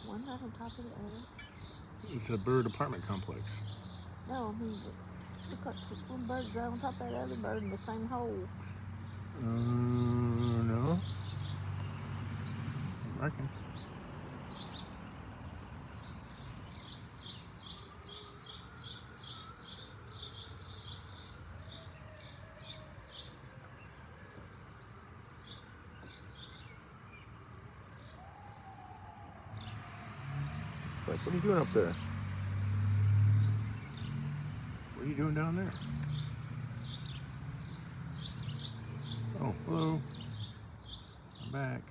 One right on top of the other. It's a bird apartment complex. No, I mean, look at one bird's right on top of that other bird in the same hole. No. I reckon. Like, what are you doing up there? What are you doing down there? Oh, hello. I'm back.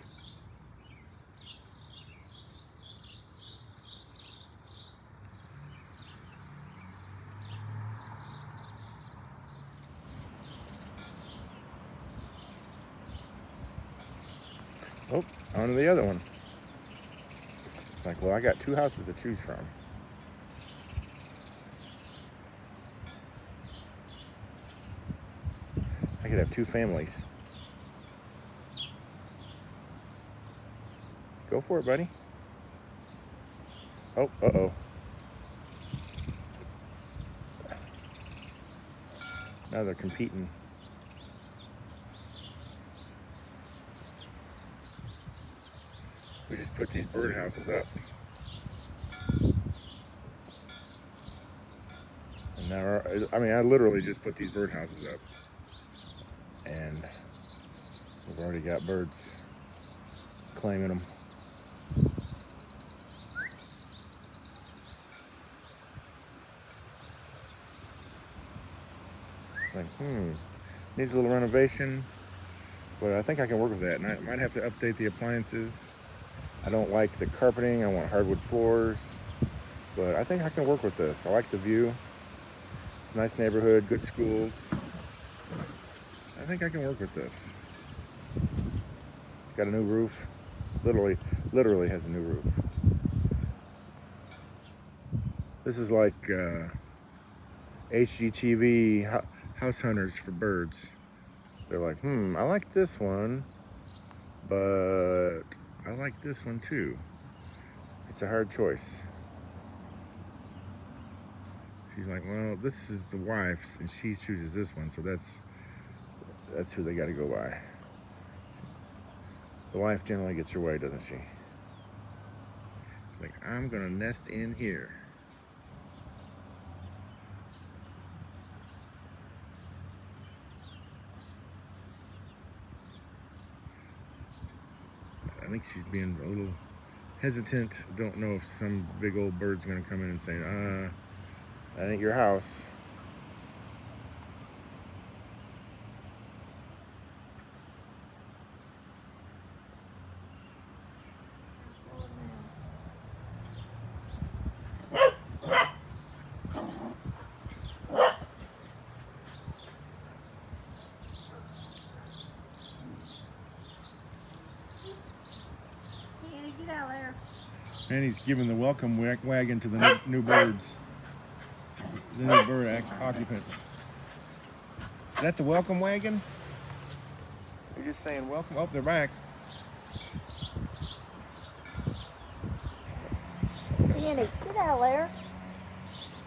Oh, on to the other one. It's like, well, I got 2 houses to choose from. I could have 2 families. Go for it, buddy. Oh, uh-oh. Now they're competing. We just put these birdhouses up. And now, I literally just put these birdhouses up. And we've already got birds claiming them. It's like, needs a little renovation, but I think I can work with that. And I might have to update the appliances. I don't like the carpeting. I want hardwood floors, but I think I can work with this. I like the view. Nice neighborhood, good schools. I think I can work with this. It's got a new roof. Literally has a new roof. This is like HGTV house hunters for birds. They're like, I like this one, but I like this one too. It's a hard choice. She's like, well, this is the wife's, and she chooses this one, so that's who they got to go by. The wife generally gets her way, doesn't she? It's like, I'm gonna nest in here. I think she's being a little hesitant. Don't know if some big old bird's gonna come in and say, that ain't your house. Get out of there. And he's giving the welcome wagon to the new birds. The new bird occupants. Is that the welcome wagon? They're just saying welcome. Oh, they're back. Andy, get out of there.